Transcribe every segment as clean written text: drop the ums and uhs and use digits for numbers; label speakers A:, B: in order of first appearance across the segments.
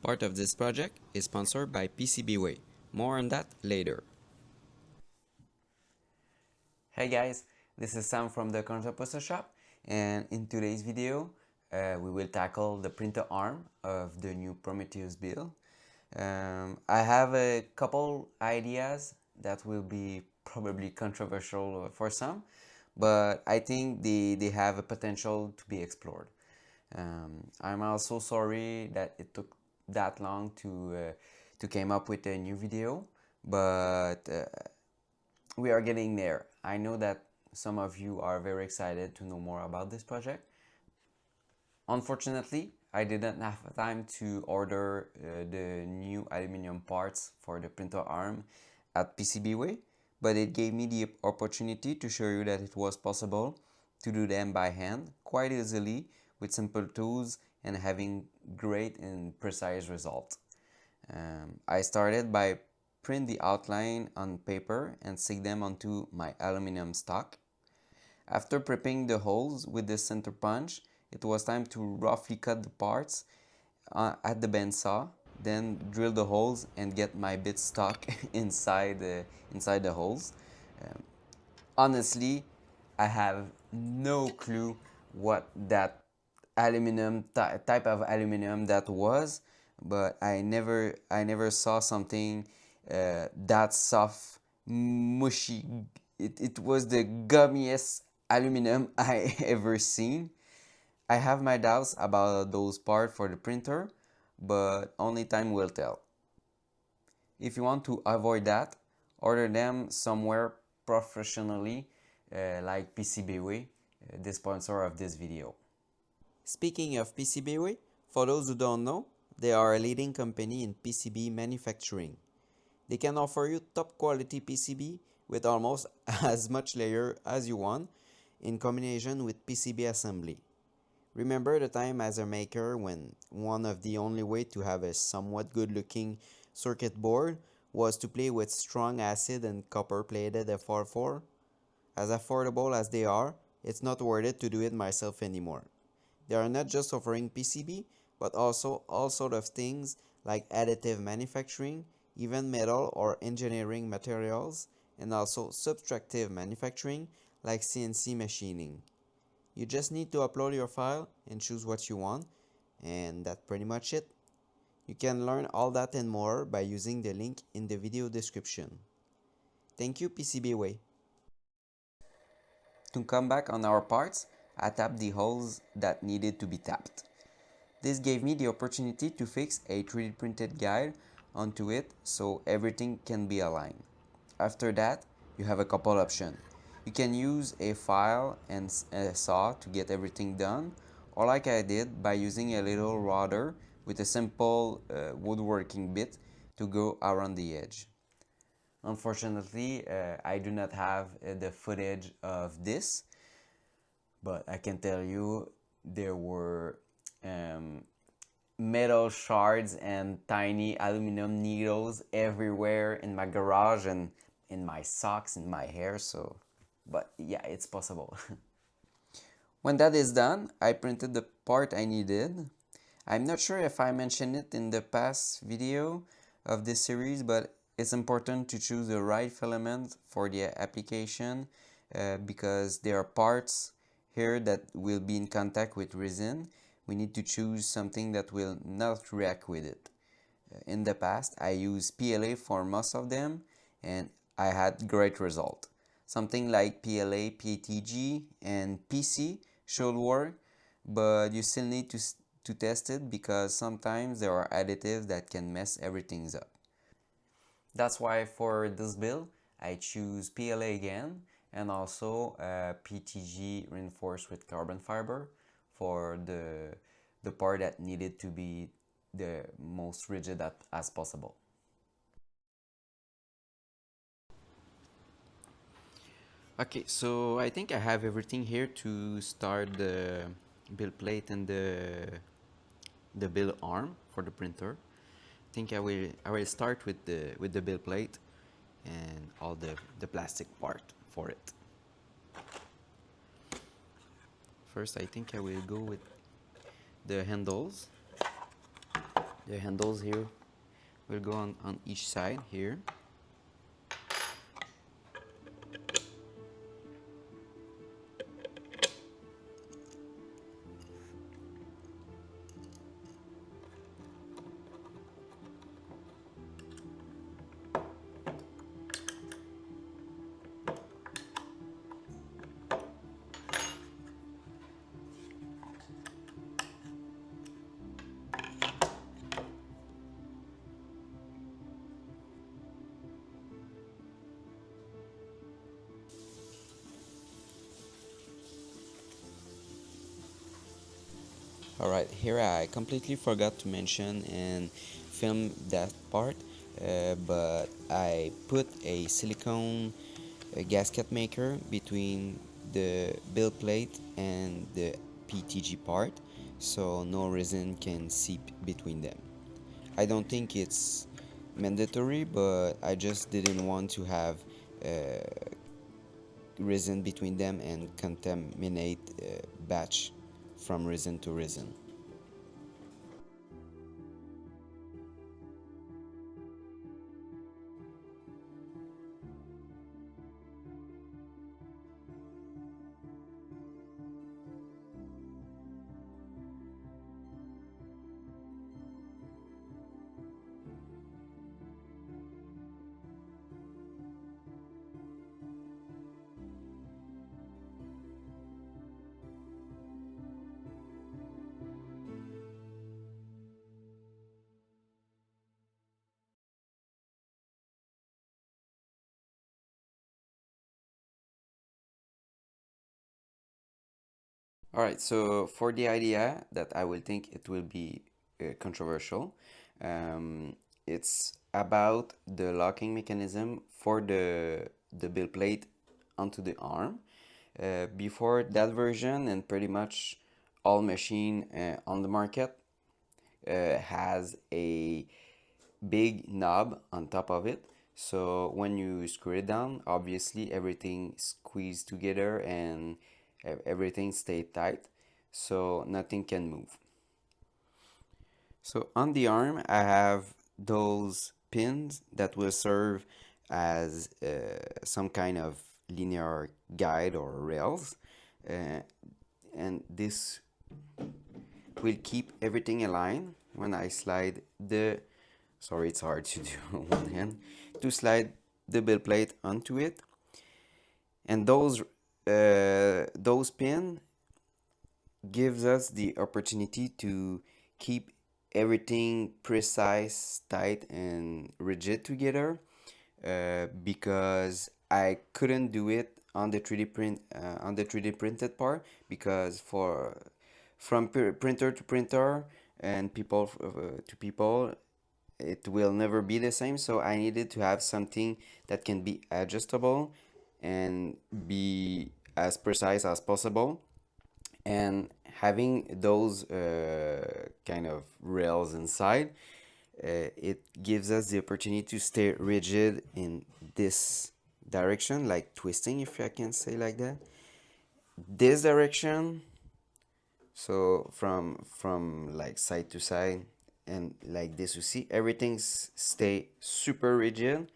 A: Part of this project is sponsored by PCBWay. More on that later.
B: Hey guys, this is Sam from the Contra Shop, and in today's video we will tackle the printer arm of the new Prometheus build. I have a couple ideas that will be probably controversial for some, but I think they have a potential to be explored. I'm also sorry that it took that long to come up with a new video, but we are getting there. I know that some of you are very excited to know more about this project. Unfortunately, I didn't have time to order the new aluminum parts for the printer arm at PCBWay, but it gave me the opportunity to show you that it was possible to do them by hand quite easily with simple tools and having great and precise results. I started by print the outline on paper and stick them onto my aluminum stock. After prepping the holes with the center punch, it was time to roughly cut the parts at the bandsaw, then drill the holes and get my bit stuck inside the holes. Honestly, I have no clue what that type of aluminum that was, but I never saw something that soft, mushy. It was the gummiest aluminum I ever seen. I have my doubts about those parts for the printer, but only time will tell. If you want to avoid that, order them somewhere professionally like PCBWay, the sponsor of this video.
A: Speaking of PCBWay, for those who don't know, they are a leading company in PCB manufacturing. They can offer you top quality PCB with almost as much layer as you want in combination with PCB assembly. Remember the time as a maker when one of the only way to have a somewhat good looking circuit board was to play with strong acid and copper plated FR4? As affordable as they are, it's not worth it to do it myself anymore. They are not just offering PCB, but also all sort of things like additive manufacturing, even metal or engineering materials, and also subtractive manufacturing like CNC machining. You just need to upload your file and choose what you want, and that's pretty much it. You can learn all that and more by using the link in the video description. Thank you, PCBWay.
B: To come back on our parts, I tapped the holes that needed to be tapped. This gave me the opportunity to fix a 3D printed guide onto it so everything can be aligned. After that, you have a couple options. You can use a file and a saw to get everything done, or like I did by using a little router with a simple woodworking bit to go around the edge. Unfortunately, I do not have the footage of this, but I can tell you there were metal shards and tiny aluminum needles everywhere in my garage and in my socks, in my hair, so, but yeah, it's possible. When that is done, I printed the part I needed. I'm not sure if I mentioned it in the past video of this series, but it's important to choose the right filament for the application because there are parts here that will be in contact with resin. We need to choose something that will not react with it. In the past, I used PLA for most of them and I had great result. Something like PLA, PETG, and PC should work, but you still need to test it because sometimes there are additives that can mess everything up. That's why for this build, I choose PLA again and also PETG reinforced with carbon fiber for the part that needed to be the most rigid as possible.
A: Okay, so I think I have everything here to start the build plate and the build arm for the printer. I think I will start with the build plate and all the plastic part for it. First, I think I will go with the handles, The handles here will go on each side here. Alright, here I completely forgot to mention and film that part, but I put a silicone gasket maker between the build plate and the PTG part, so no resin can seep between them. I don't think it's mandatory, but I just didn't want to have resin between them and contaminate batch from resin to resin. Alright, so for the idea that I will think it will be controversial, it's about the locking mechanism for the build plate onto the arm. Before that version, and pretty much all machine on the market has a big knob on top of it. So when you screw it down, obviously everything squeezed together and everything stayed tight, so nothing can move. So on the arm, I have those pins that will serve as some kind of linear guide or rails, and this will keep everything aligned when I slide the, sorry it's hard to do on one hand, to slide the build plate onto it. And those pins gives us the opportunity to keep everything precise, tight and rigid together, because I couldn't do it on the 3D print on the 3D printed part, because from printer to printer and people to people, it will never be the same. So I needed to have something that can be adjustable and be as precise as possible. And having those kind of rails inside, it gives us the opportunity to stay rigid in this direction, like twisting, if I can say like that. This direction, so from like side to side, and like this, you see everything's stay super rigid.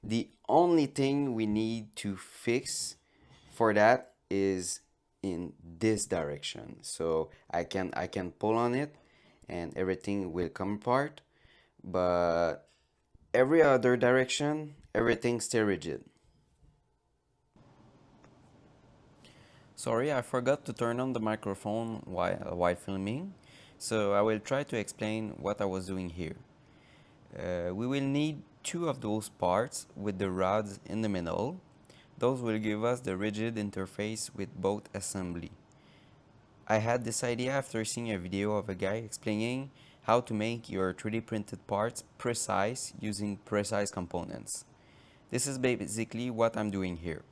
A: The only thing we need to fix for that is in this direction. So I can pull on it and everything will come apart, but every other direction everything stay rigid. Sorry, I forgot to turn on the microphone while filming, so I will try to explain what I was doing here. We will need two of those parts with the rods in the middle. Those will give us the rigid interface with both assembly. I had this idea after seeing a video of a guy explaining how to make your 3D printed parts precise using precise components. This is basically what I'm doing here.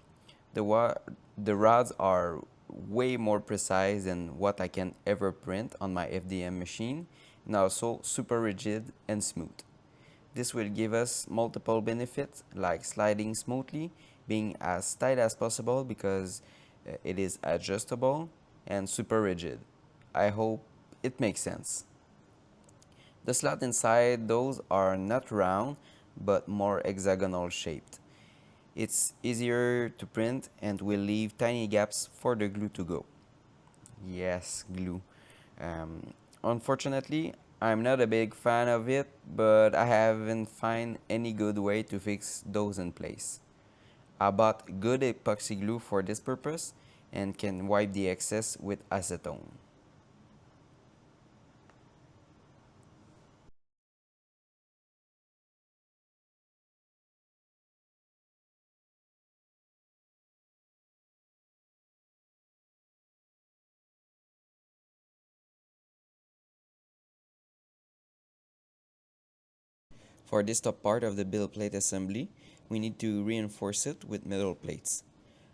A: The rods are way more precise than what I can ever print on my FDM machine, and also super rigid and smooth. This will give us multiple benefits like sliding smoothly, being as tight as possible because it is adjustable, and super rigid. I hope it makes sense.
B: The slot inside those are not round, but more hexagonal shaped. It's easier to print and will leave tiny gaps for the glue to go. Yes, glue. Unfortunately, I'm not a big fan of it, but I haven't found any good way to fix those in place. I bought good epoxy glue for this purpose and can wipe the excess with acetone. For this top part of the build plate assembly, we need to reinforce it with metal plates.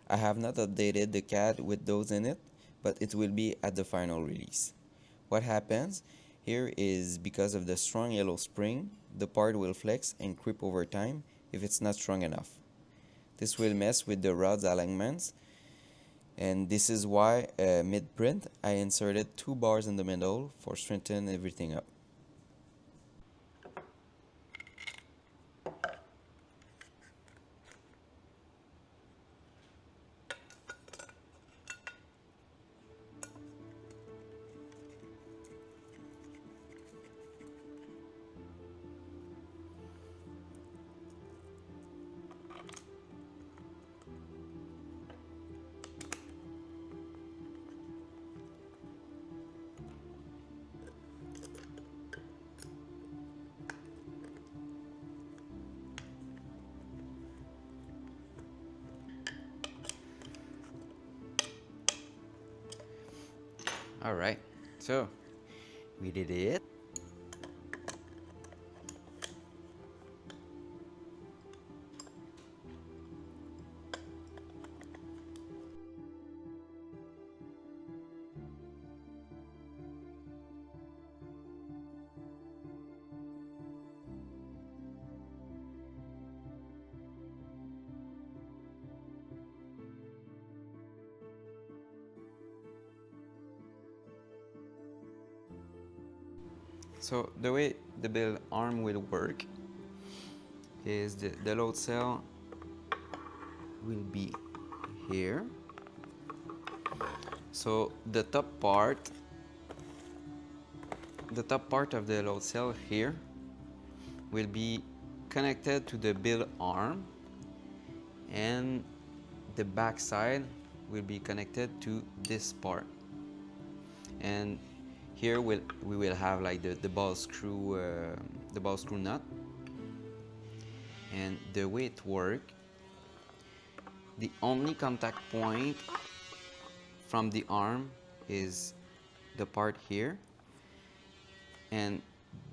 B: I have not updated the CAD with those in it, but it will be at the final release. What happens here is because of the strong yellow spring, the part will flex and creep over time if it's not strong enough. This will mess with the rod's alignments, and this is why mid-print I inserted 2 bars in the middle for strengthen everything up. Alright, so we did it. So the way the build arm will work is the load cell will be here. So the top part of the load cell here will be connected to the build arm, and the back side will be connected to this part. And here we will have like the ball screw nut. And the way it works, the only contact point from the arm is the part here, and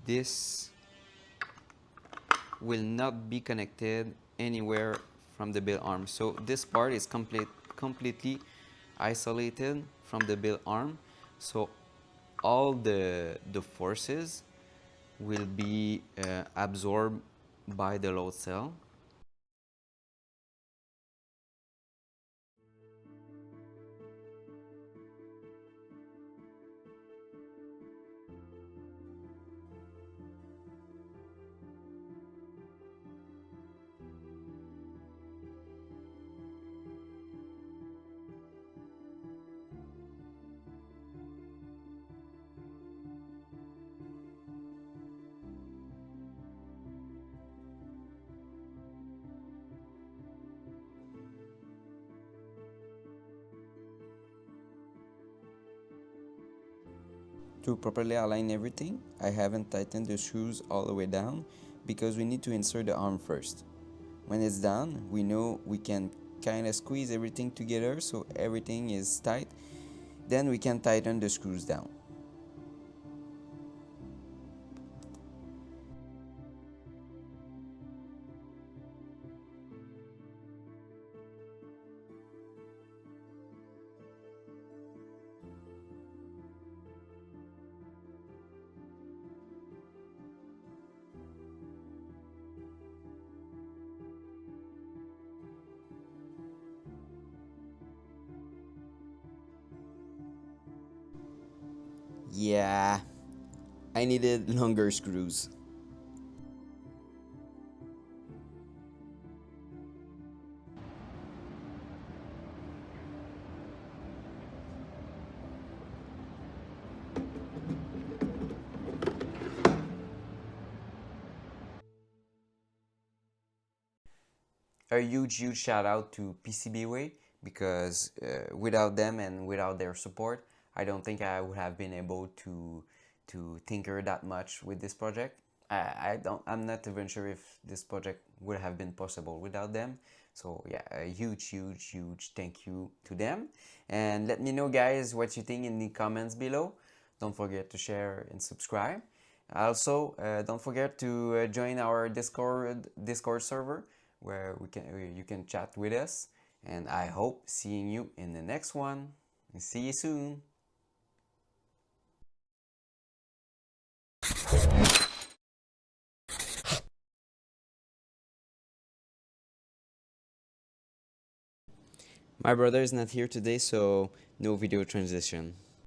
B: this will not be connected anywhere from the build arm. So this part is completely isolated from the build arm. So all the forces will be absorbed by the load cell. To properly align everything, I haven't tightened the screws all the way down because we need to insert the arm first. When it's done, we know we can kind of squeeze everything together so everything is tight. Then we can tighten the screws down. Yeah,
A: I needed longer screws.
B: A huge shout out to PCBWay because without them and without their support, I don't think I would have been able to tinker that much with this project. I'm not even sure if this project would have been possible without them. So yeah, a huge thank you to them. And let me know, guys, what you think in the comments below. Don't forget to share and subscribe. Also, don't forget to join our Discord server where you can chat with us. And I hope seeing you in the next one. See you soon.
A: My brother is not here today, so no video transition.